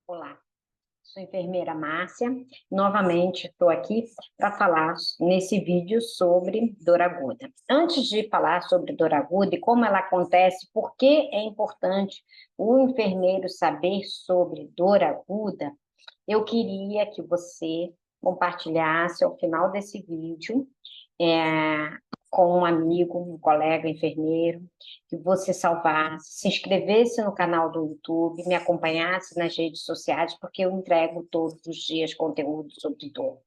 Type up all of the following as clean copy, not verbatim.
Olá, sou a enfermeira Márcia. Novamente estou aqui para falar nesse vídeo sobre dor aguda. Antes de falar sobre dor aguda e como ela acontece, por que é importante o enfermeiro saber sobre dor aguda, eu queria que você compartilhasse ao final desse vídeo é, com um amigo, um colega enfermeiro, que você salvasse, se inscrevesse no canal do YouTube, me acompanhasse nas redes sociais, porque eu entrego todos os dias conteúdo sobre dor.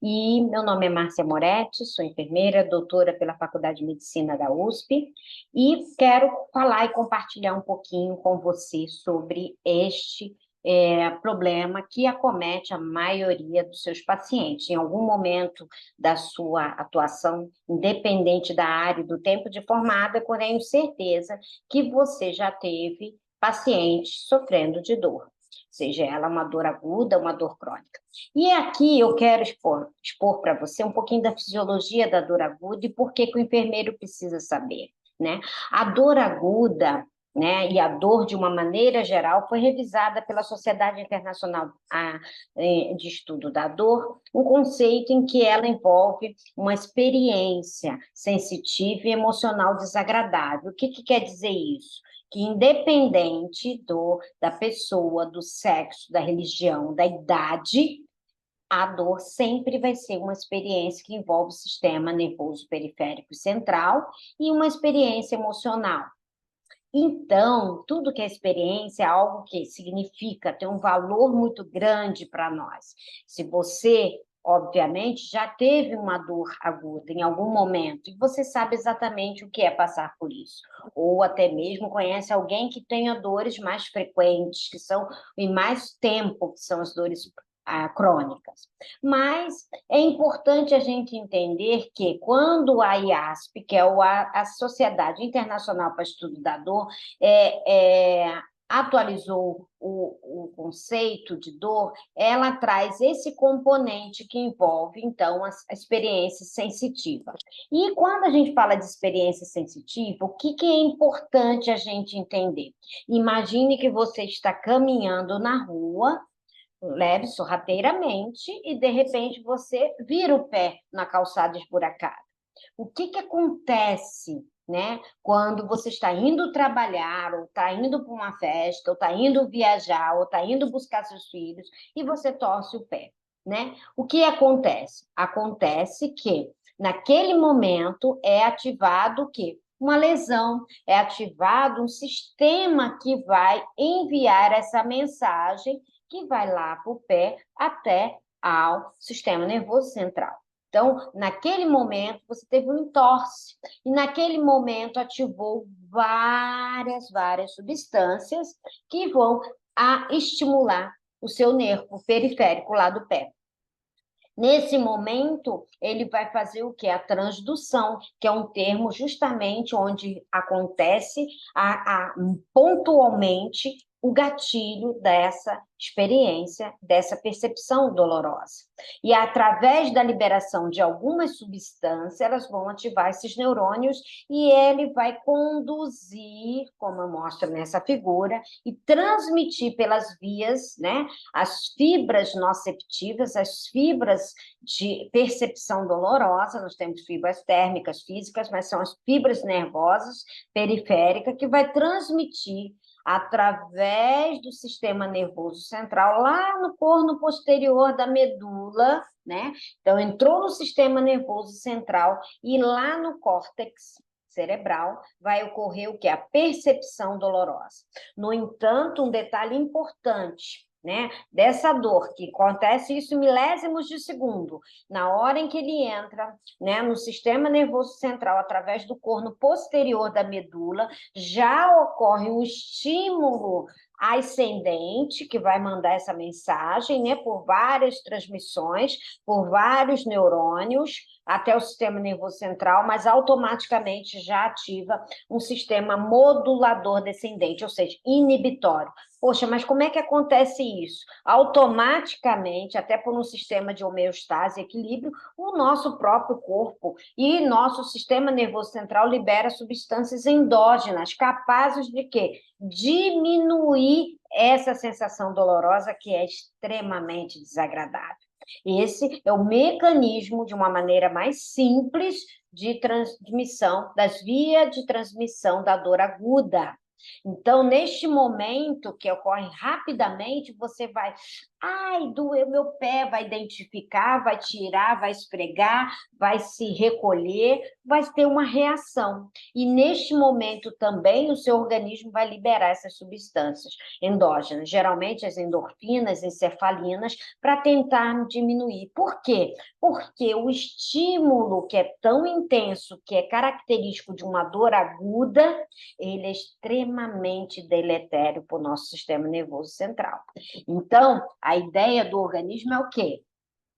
E meu nome é Márcia Moretti, sou enfermeira, doutora pela Faculdade de Medicina da USP, e quero falar e compartilhar um pouquinho com você sobre este problema que acomete a maioria dos seus pacientes. Em algum momento da sua atuação, independente da área e do tempo de formada, eu tenho certeza que você já teve pacientes sofrendo de dor, seja ela uma dor aguda, uma dor crônica. E aqui eu quero expor para você um pouquinho da fisiologia da dor aguda e por que que o enfermeiro precisa saber, né? A dor aguda, né, e a dor de uma maneira geral foi revisada pela Sociedade Internacional de Estudo da Dor, um conceito em que ela envolve uma experiência sensitiva e emocional desagradável. O que que quer dizer isso? Que independente da pessoa, do sexo, da religião, da idade, a dor sempre vai ser uma experiência que envolve o sistema nervoso periférico e central e uma experiência emocional. Então, tudo que é experiência é algo que significa, tem um valor muito grande para nós. Se você, obviamente, já teve uma dor aguda em algum momento, e você sabe exatamente o que é passar por isso, ou até mesmo conhece alguém que tenha dores mais frequentes, que são em mais tempo, que são as dores crônicas. Mas é importante a gente entender que quando a IASP, que é a Sociedade Internacional para o Estudo da Dor, atualizou o conceito de dor, ela traz esse componente que envolve, então, a experiência sensitiva. E quando a gente fala de experiência sensitiva, o que é importante a gente entender? Imagine que você está caminhando na rua, leve sorrateiramente, e de repente você vira o pé na calçada esburacada. O que que acontece, né, quando você está indo trabalhar, ou está indo para uma festa, ou está indo viajar, ou está indo buscar seus filhos, e você torce o pé, né? O que acontece? Acontece que, naquele momento, é ativado o quê? Uma lesão, é ativado um sistema que vai enviar essa mensagem que vai lá para o pé até ao sistema nervoso central. Então, naquele momento, você teve um entorse, e naquele momento ativou várias substâncias que vão estimular o seu nervo periférico lá do pé. Nesse momento, ele vai fazer o quê? A transdução, que é um termo justamente onde acontece pontualmente o gatilho dessa experiência, dessa percepção dolorosa. E através da liberação de algumas substâncias, elas vão ativar esses neurônios e ele vai conduzir, como eu mostro nessa figura, e transmitir pelas vias, né, as fibras nociceptivas, as fibras de percepção dolorosa. Nós temos fibras térmicas físicas, mas são as fibras nervosas periféricas que vai transmitir através do sistema nervoso central, lá no corno posterior da medula, né? Então, entrou no sistema nervoso central e lá no córtex cerebral vai ocorrer o que? A percepção dolorosa. No entanto, um detalhe importante, né, dessa dor, que acontece isso em milésimos de segundo, na hora em que ele entra, né, no sistema nervoso central, através do corno posterior da medula, já ocorre um estímulo ascendente, que vai mandar essa mensagem, né, por várias transmissões, por vários neurônios, até o sistema nervoso central, mas automaticamente já ativa um sistema modulador descendente, ou seja, inibitório. Poxa, mas como é que acontece isso? Automaticamente, até por um sistema de homeostase e equilíbrio, o nosso próprio corpo e nosso sistema nervoso central libera substâncias endógenas capazes de quê? Diminuir diminuir essa sensação dolorosa que é extremamente desagradável. Esse é o mecanismo, de uma maneira mais simples, de transmissão, das vias de transmissão da dor aguda. Então, neste momento que ocorre rapidamente, você vai, ai, doeu meu pé, vai identificar, vai tirar, vai esfregar, vai se recolher, vai ter uma reação. E neste momento também o seu organismo vai liberar essas substâncias endógenas, geralmente as endorfinas, encefalinas, para tentar diminuir. Por quê? Porque o estímulo que é tão intenso, que é característico de uma dor aguda, ele é extremamente deletério para o nosso sistema nervoso central. Então, a ideia do organismo é o quê?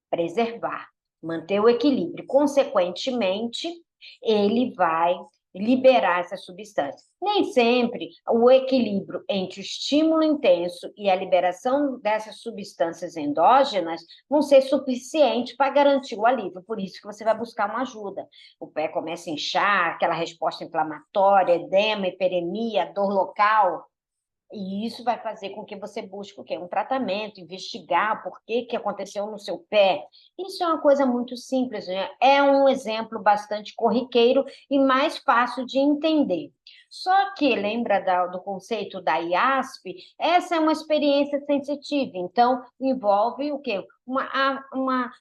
Preservar, manter o equilíbrio. Consequentemente, ele vai liberar essa substância. Nem sempre o equilíbrio entre o estímulo intenso e a liberação dessas substâncias endógenas vão ser suficientes para garantir o alívio. Por isso que você vai buscar uma ajuda. O pé começa a inchar, aquela resposta inflamatória, edema, hiperemia, dor local. E isso vai fazer com que você busque o quê? Um tratamento, investigar por que aconteceu no seu pé. Isso é uma coisa muito simples, né? É um exemplo bastante corriqueiro e mais fácil de entender. Só que, lembra do conceito da IASP? Essa é uma experiência sensitiva, então envolve o quê?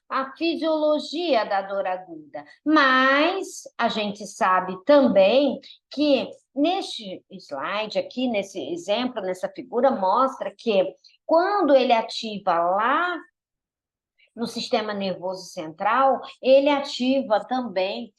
A fisiologia da dor aguda. Mas a gente sabe também que neste slide aqui, nesse exemplo, nessa figura, mostra que quando ele ativa lá no sistema nervoso central, ele ativa também,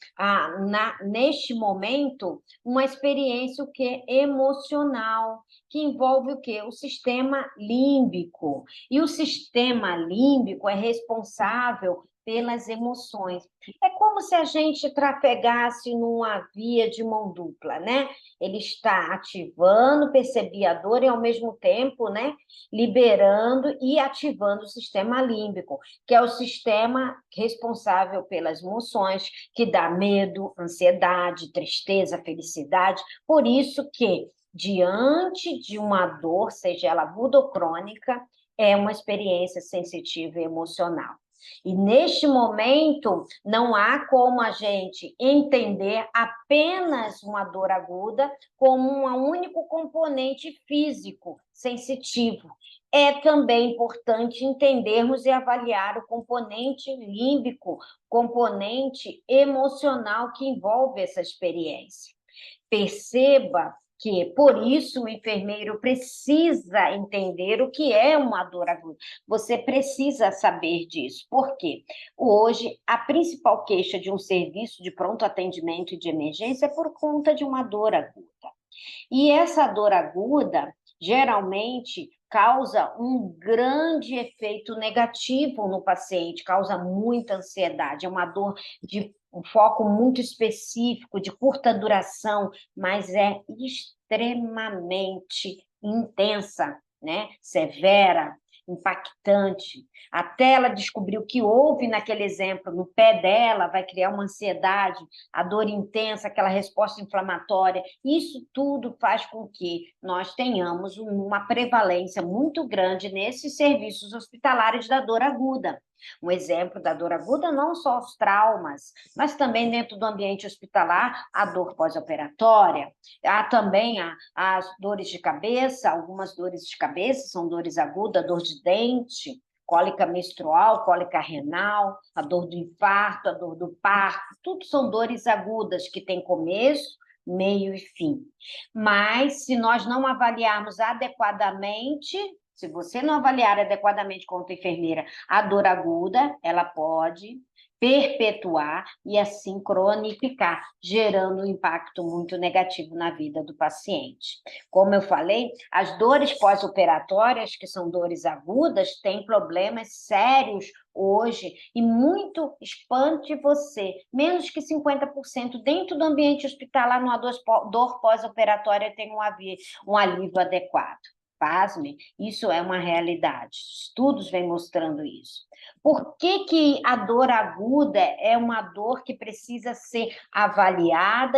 neste momento, uma experiência o quê? Emocional, que envolve o quê? O sistema límbico. E o sistema límbico é responsável pelas emoções. É como se a gente trafegasse numa via de mão dupla, né? Ele está ativando, percebia a dor e, ao mesmo tempo, né, liberando e ativando o sistema límbico, que é o sistema responsável pelas emoções, que dá medo, ansiedade, tristeza, felicidade. Por isso que, diante de uma dor, seja ela aguda ou crônica, é uma experiência sensitiva e emocional. E neste momento, não há como a gente entender apenas uma dor aguda como um único componente físico sensitivo. É também importante entendermos e avaliar o componente límbico, componente emocional que envolve essa experiência. Perceba que, por isso, o enfermeiro precisa entender o que é uma dor aguda. Você precisa saber disso. Por quê? Hoje, a principal queixa de um serviço de pronto atendimento e de emergência é por conta de uma dor aguda. E essa dor aguda, geralmente, causa um grande efeito negativo no paciente, causa muita ansiedade, é uma dor de um foco muito específico, de curta duração, mas é extremamente intensa, né? Severa, impactante. Até ela descobrir o que houve naquele exemplo, no pé dela, vai criar uma ansiedade, a dor intensa, aquela resposta inflamatória. Isso tudo faz com que nós tenhamos uma prevalência muito grande nesses serviços hospitalares da dor aguda. Um exemplo da dor aguda, não só os traumas, mas também dentro do ambiente hospitalar, a dor pós-operatória, há também as dores de cabeça, algumas dores de cabeça são dores agudas, dor de dente, cólica menstrual, cólica renal, a dor do infarto, a dor do parto, tudo são dores agudas que têm começo, meio e fim. Mas, se nós não avaliarmos adequadamente, se você não avaliar adequadamente como enfermeira a dor aguda, ela pode perpetuar e assim cronificar, gerando um impacto muito negativo na vida do paciente. Como eu falei, as dores pós-operatórias, que são dores agudas, têm problemas sérios hoje e muito espante você, menos que 50% dentro do ambiente hospitalar, numa dor pós-operatória tem um alívio adequado. Pasmem, isso é uma realidade. Estudos vêm mostrando isso. Por que que a dor aguda é uma dor que precisa ser avaliada,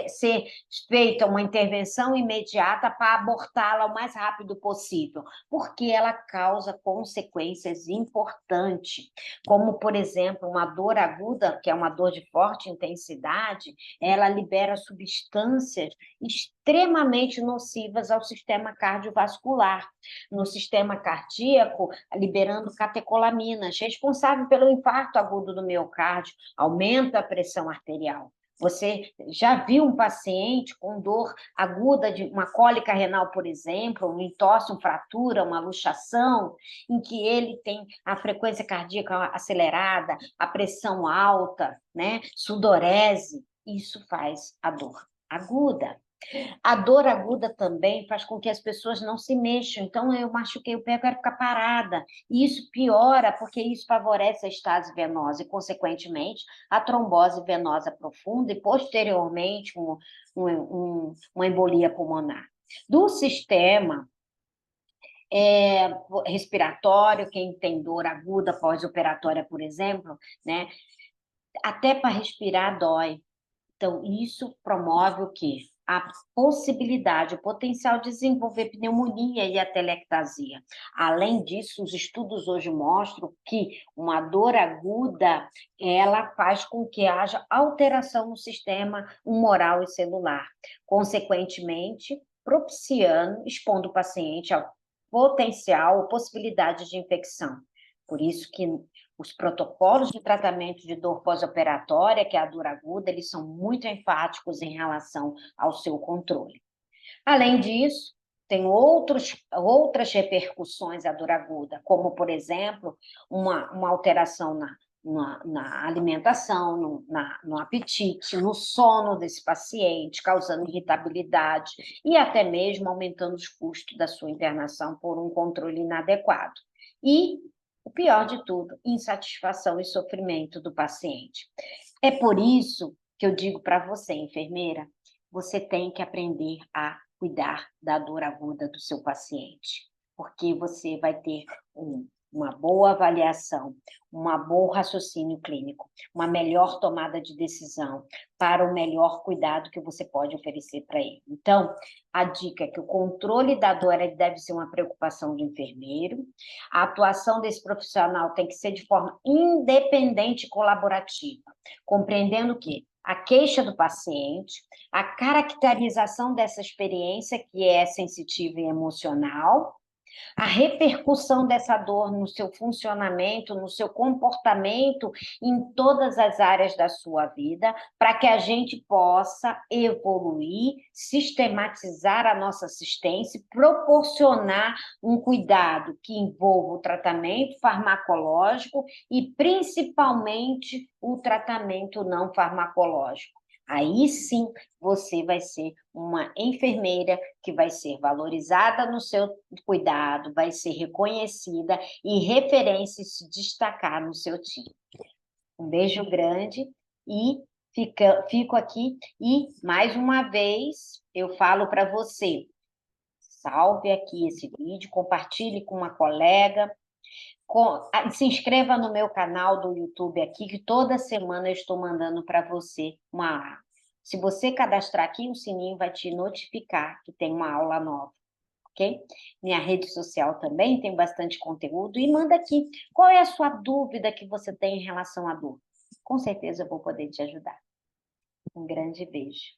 ser feita uma intervenção imediata para abortá-la o mais rápido possível? Porque ela causa consequências importantes, como, por exemplo, uma dor aguda, que é uma dor de forte intensidade, ela libera substâncias extremamente nocivas ao sistema cardiovascular, no sistema cardíaco, liberando catecolaminas, responsável pelo infarto agudo do miocárdio, aumenta a pressão arterial. Você já viu um paciente com dor aguda de uma cólica renal, por exemplo, um entorse, uma fratura, uma luxação, em que ele tem a frequência cardíaca acelerada, a pressão alta, né? Sudorese, isso faz a dor aguda. A dor aguda também faz com que as pessoas não se mexam. Então, eu machuquei o pé, eu quero ficar parada. E isso piora, porque isso favorece a estase venosa e, consequentemente, a trombose venosa profunda e, posteriormente, uma embolia pulmonar. Do sistema respiratório, quem tem dor aguda pós-operatória, por exemplo, né? Até para respirar dói. Então, isso promove o quê? A possibilidade, o potencial de desenvolver pneumonia e atelectasia. Além disso, os estudos hoje mostram que uma dor aguda, ela faz com que haja alteração no sistema humoral e celular, consequentemente, propiciando, expondo o paciente ao potencial ou possibilidade de infecção. Por isso que os protocolos de tratamento de dor pós-operatória, que é a dor aguda, eles são muito enfáticos em relação ao seu controle. Além disso, tem outras repercussões à dor aguda, como, por exemplo, uma alteração na alimentação, no apetite, no sono desse paciente, causando irritabilidade e até mesmo aumentando os custos da sua internação por um controle inadequado. E o pior de tudo, insatisfação e sofrimento do paciente. É por isso que eu digo para você, enfermeira, você tem que aprender a cuidar da dor aguda do seu paciente, porque você vai ter uma boa avaliação, um bom raciocínio clínico, uma melhor tomada de decisão para o melhor cuidado que você pode oferecer para ele. Então, a dica é que o controle da dor deve ser uma preocupação do enfermeiro, a atuação desse profissional tem que ser de forma independente e colaborativa, compreendendo que a queixa do paciente, a caracterização dessa experiência que é sensitiva e emocional, a repercussão dessa dor no seu funcionamento, no seu comportamento, em todas as áreas da sua vida, para que a gente possa evoluir, sistematizar a nossa assistência, proporcionar um cuidado que envolva o tratamento farmacológico e, principalmente, o tratamento não farmacológico. Aí sim você vai ser uma enfermeira que vai ser valorizada no seu cuidado, vai ser reconhecida e referência e se destacar no seu time. Um beijo grande e fico aqui e, mais uma vez, eu falo para você, salve aqui esse vídeo, compartilhe com uma colega, se inscreva no meu canal do YouTube aqui, que toda semana eu estou mandando para você uma aula. Se você cadastrar aqui, o sininho vai te notificar que tem uma aula nova, ok? Minha rede social também tem bastante conteúdo. E manda aqui, qual é a sua dúvida que você tem em relação à dor? Com certeza eu vou poder te ajudar. Um grande beijo.